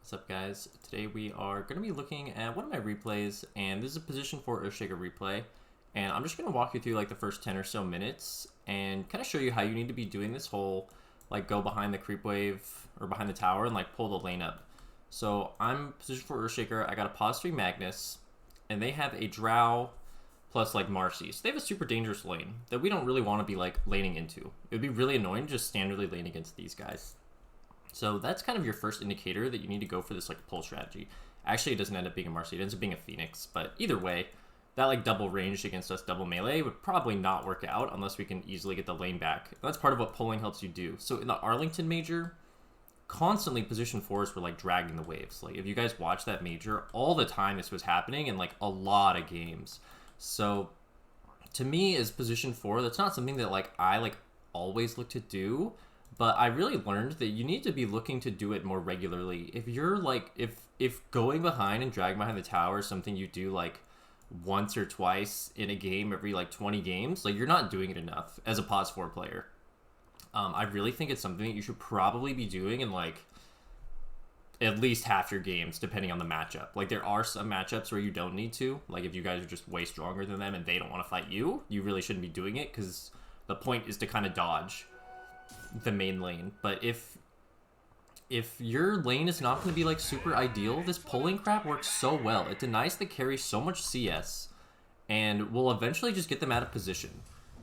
What's up, guys? Today we are going to be looking at one of my replays, and this is a position 4 Earthshaker replay, and I'm just going to walk you through like the first 10 or so minutes and kind of show you how you need to be doing this whole like go behind the creep wave or behind the tower and like pull the lane up. So I'm position 4 Earthshaker. I got a pause 3 Magnus, and they have a Drow plus like Marcy. So they have a super dangerous lane that we don't really want to be like laning into. It would be really annoying just standardly lane against these guys. So that's kind of your first indicator that you need to go for this like pull strategy. Actually, it doesn't end up being a Marcy, it ends up being a Phoenix, but either way, that like double ranged against us double melee would probably not work out unless we can easily get the lane back. That's part of what pulling helps you do. So in the Arlington major, constantly position 4s were like dragging the waves. Like if you guys watch that major, all the time this was happening in like a lot of games. So to me as position 4, that's not something that like I like always look to do. But I really learned that you need to be looking to do it more regularly. If you're like, if going behind and dragging behind the tower is something you do like once or twice in a game every like 20 games, like you're not doing it enough as a pause 4 player. I really think it's something that you should probably be doing in like at least half your games, depending on the matchup. Like there are some matchups where you don't need to. Like if you guys are just way stronger than them and they don't want to fight you, you really shouldn't be doing it because the point is to kind of dodge the main lane. But if your lane is not going to be like super ideal, this pulling crap works so well. It denies the carry so much CS and will eventually just get them out of position.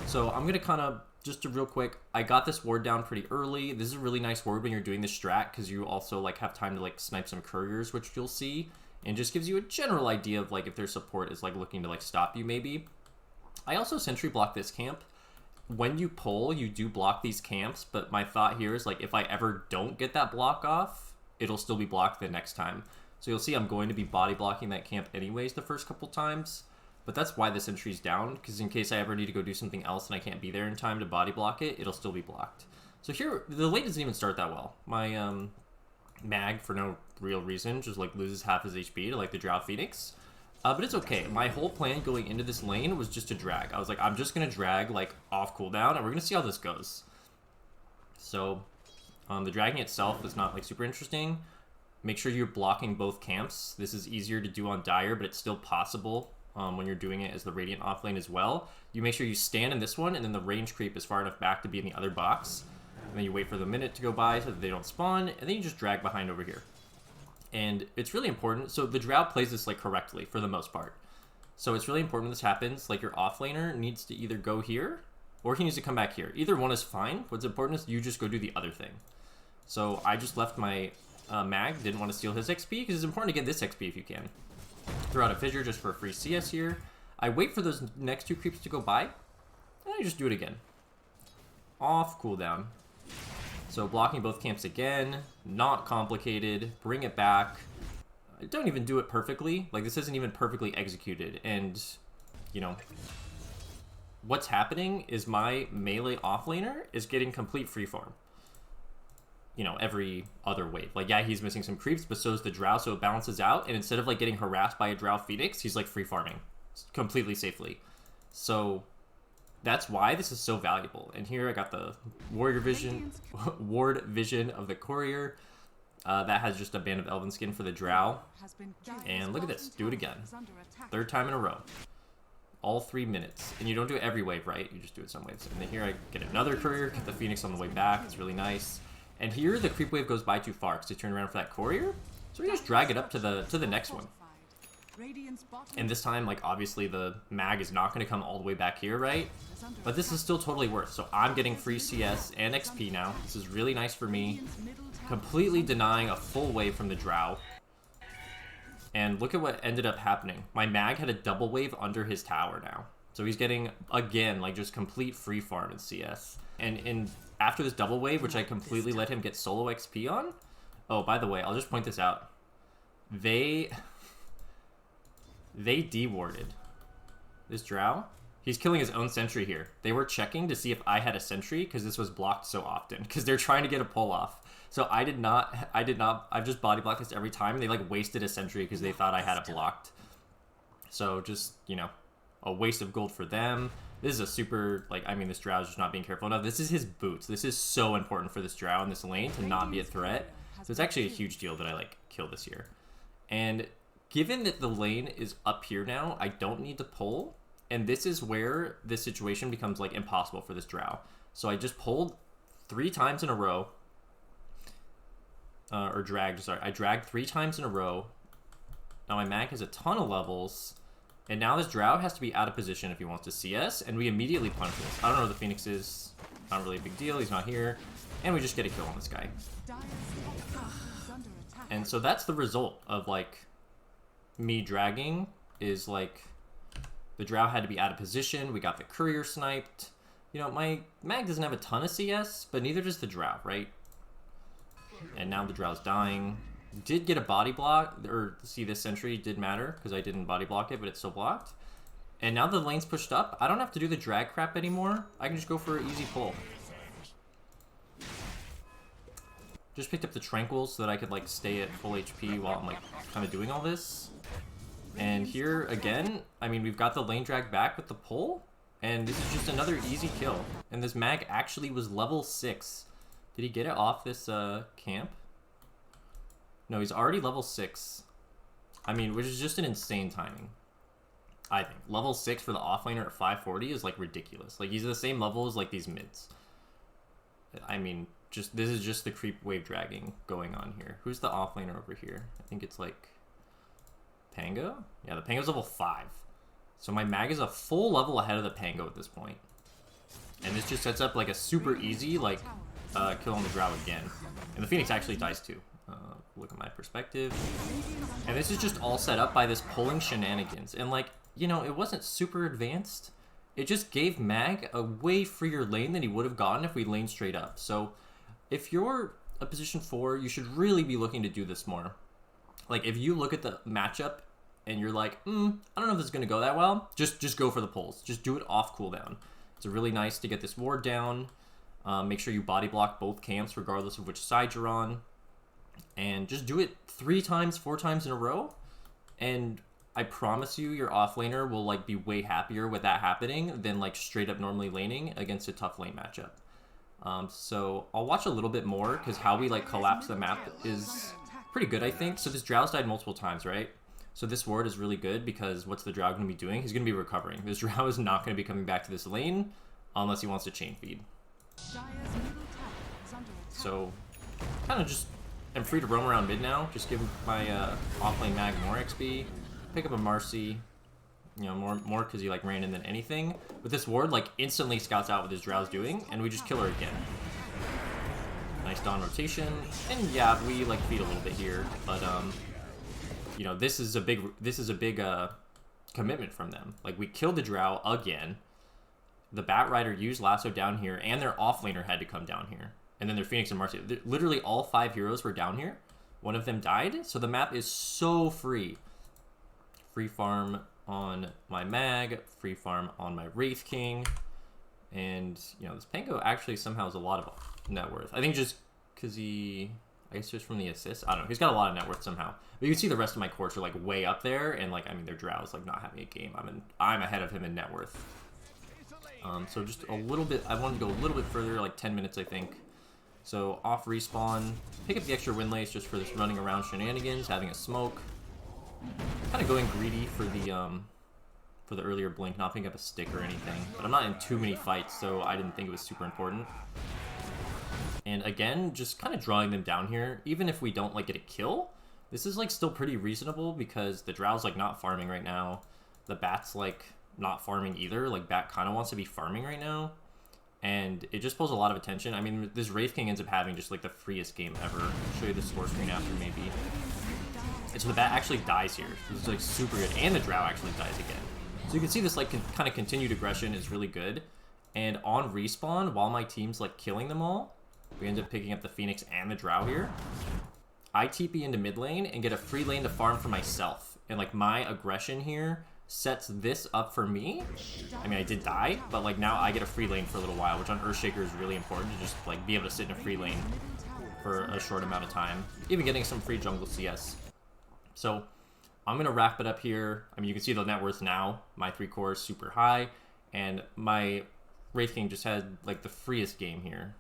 So I'm going to kind of just real quick, I got this ward down pretty early. This is a really nice ward when you're doing this strat because you also like have time to like snipe some couriers, which you'll see, and just gives you a general idea of like if their support is like looking to like stop you maybe. I also sentry block this camp. When you pull, you do block these camps, but my thought here is like if I ever don't get that block off, it'll still be blocked the next time. So you'll see I'm going to be body blocking that camp anyways the first couple times, but that's why the sentry's down, because in case I ever need to go do something else and I can't be there in time to body block it, it'll still be blocked. So here, the lane doesn't even start that well. My mag, for no real reason, just like loses half his HP to like the Drow Phoenix. But it's okay. My whole plan going into this lane was just to drag. I was like, I'm just going to drag like off cooldown and we're going to see how this goes. So the dragging itself is not like super interesting. Make sure you're blocking both camps. This is easier to do on Dire, but it's still possible when you're doing it as the Radiant off lane as well. You make sure you stand in this one and then the range creep is far enough back to be in the other box. And then you wait for the minute to go by so that they don't spawn, and then you just drag behind over here. And it's really important. So the Drow plays this like correctly for the most part. So it's really important when this happens. Like your offlaner needs to either go here or he needs to come back here. Either one is fine. What's important is you just go do the other thing. So I just left my mag. Didn't want to steal his XP because it's important to get this XP if you can. Throw out a fissure just for a free CS here. I wait for those next 2 creeps to go by. And I just do it again. Off cooldown. So blocking both camps again, not complicated, bring it back. I don't even do it perfectly. Like this isn't even perfectly executed. And, you know, what's happening is my melee offlaner is getting complete freefarm. You know, every other wave. Like, yeah, he's missing some creeps, but so is the Drow, so it balances out. And instead of like getting harassed by a Drow Phoenix, he's like free farming completely safely. So that's why this is so valuable. And here I got the ward vision of the courier. That has just a band of elven skin for the Drow. And look at this, do it again. 3rd time in a row. All 3 minutes. And you don't do it every wave, right? You just do it some waves. And then here I get another courier, get the Phoenix on the way back. It's really nice. And here the creep wave goes by too far because they turn around for that courier. So we just drag it up to the next one. And this time, like, obviously the mag is not going to come all the way back here, right? But this is still totally worth. So I'm getting free CS and XP now. This is really nice for me. Completely denying a full wave from the Drow. And look at what ended up happening. My mag had a double wave under his tower now. So he's getting, again, like, just complete free farm in CS. And after this double wave, which I completely let him get solo XP on. Oh, by the way, I'll just point this out. They dewarded this Drow. He's killing his own sentry here. They were checking to see if I had a sentry because this was blocked so often because they're trying to get a pull off. So I've just body blocked this every time. And they like wasted a sentry because they thought I had it blocked. So just, you know, a waste of gold for them. This is a super, like, I mean, this Drow is just not being careful enough. This is his boots. This is so important for this Drow in this lane to not be a threat. So it's actually a huge deal that I like kill this here. And given that the lane is up here now, I don't need to pull. And this is where this situation becomes like impossible for this drow. So I just pulled 3 times in a row. Or dragged, sorry. I dragged 3 times in a row. Now my mag has a ton of levels. And now this drow has to be out of position if he wants to see us. And we immediately punish this. I don't know where the Phoenix is. Not really a big deal. He's not here. And we just get a kill on this guy. And so that's the result of like me dragging, is like the drow had to be out of position. We got the courier sniped. You know, my mag doesn't have a ton of CS, but neither does the drow, right? And now the drow's dying. Did get a body block, or see, this sentry did matter because I didn't body block it, but it's still blocked. And now the lane's pushed up. I don't have to do the drag crap anymore. I can just go for an easy pull. Just picked up the Tranquils so that I could like stay at full HP while I'm like kind of doing all this. And here again, I mean, we've got the lane drag back with the pull, and this is just another easy kill. And this mag actually was level 6. Did he get it off this camp? No, he's already level 6. I mean, which is just an insane timing. I think level 6 for the offlaner at 540 is like ridiculous. Like, he's at the same level as like these mids. I mean, just this is just the creep wave dragging going on here. Who's the offlaner over here? I think it's like Pango? Yeah, the Pango's level 5. So my mag is a full level ahead of the Pango at this point. And this just sets up like a super easy like kill on the drow again. And the Phoenix actually dies too. Look at my perspective. And this is just all set up by this pulling shenanigans. And like, you know, it wasn't super advanced. It just gave mag a way freer lane than he would have gotten if we laned straight up. So if you're a position 4, you should really be looking to do this more. Like, if you look at the matchup and you're like, I don't know if this is going to go that well, just go for the pulls. Just do it off cooldown. It's really nice to get this ward down. Make sure you body block both camps regardless of which side you're on. And just do it 3 times, 4 times in a row. And I promise you, your offlaner will like be way happier with that happening than like straight up normally laning against a tough lane matchup. So I'll watch a little bit more because how we like collapse the map is pretty good, I think. So this drow's died multiple times, right? So this ward is really good because what's the drow going to be doing? He's going to be recovering. This drow is not going to be coming back to this lane unless he wants to chain feed. So kind of just am free to roam around mid now. Just give my offlane mag more XP. Pick up a Marcy. You know, more because he like ran in than anything. But this ward like instantly scouts out what his drow's doing, and we just kill her again. Nice dawn rotation, and yeah, we like feed a little bit here, but you know, this is a big commitment from them. Like, we killed the drow again. The Bat Rider used lasso down here, and their offlaner had to come down here, and then their Phoenix and Marcy. Literally all 5 heroes were down here. One of them died, so the map is so free. Free farm on my mag, free farm on my Wraith King, and you know, this Pango actually somehow has a lot of net worth. I think just because I guess just from the assist, I don't know, he's got a lot of net worth somehow. But you can see the rest of my courts are like way up there, and like, I mean, their drow's like not having a game. I'm ahead of him in net worth. So just a little bit, I wanted to go a little bit further, like 10 minutes, I think. So off respawn, pick up the extra wind lace just for this running around shenanigans, having a smoke. Kind of going greedy for the earlier blink, not picking up a stick or anything. But I'm not in too many fights, so I didn't think it was super important. And again, just kind of drawing them down here. Even if we don't like get a kill, this is like still pretty reasonable because the drow's like not farming right now. The bat's like not farming either. Like, bat kind of wants to be farming right now. And it just pulls a lot of attention. I mean, this Wraith King ends up having just like the freest game ever. I'll show you the score screen after maybe. And so the bat actually dies here. This is like super good. And the drow actually dies again. So you can see this like kind of continued aggression is really good. And on respawn, while my team's like killing them all, we end up picking up the Phoenix and the drow here. I TP into mid lane and get a free lane to farm for myself. And like, my aggression here sets this up for me. I mean, I did die, but like now I get a free lane for a little while, which on Earthshaker is really important to just like be able to sit in a free lane for a short amount of time. Even getting some free jungle CS. So I'm going to wrap it up here. I mean, you can see the net worth now. My 3 cores super high. And my Wraith King just had like the freest game here.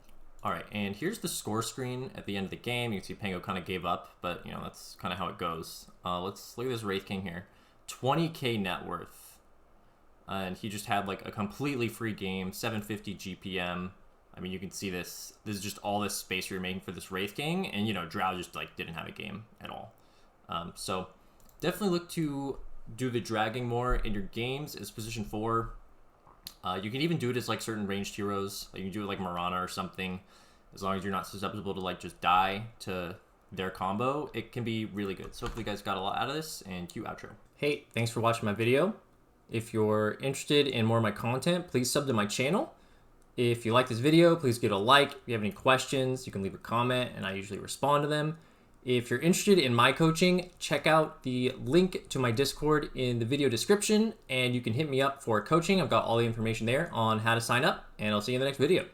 All right, and here's the score screen at the end of the game. You can see Pango kind of gave up, but you know, that's kind of how it goes. Let's look at this Wraith King here. 20k net worth. And he just had like a completely free game, 750 GPM. I mean, you can see this. This is just all this space you're making for this Wraith King, and you know, Drow just like didn't have a game at all. So definitely look to do the dragging more in your games as position 4. You can even do it as like certain ranged heroes. Like you can do it like Marana or something. As long as you're not susceptible to like just die to their combo, it can be really good. So hopefully you guys got a lot out of this, and cue outro. Hey, thanks for watching my video. If you're interested in more of my content, please sub to my channel. If you like this video, please give it a like. If you have any questions, you can leave a comment and I usually respond to them. If you're interested in my coaching, check out the link to my Discord in the video description and you can hit me up for coaching. I've got all the information there on how to sign up, and I'll see you in the next video.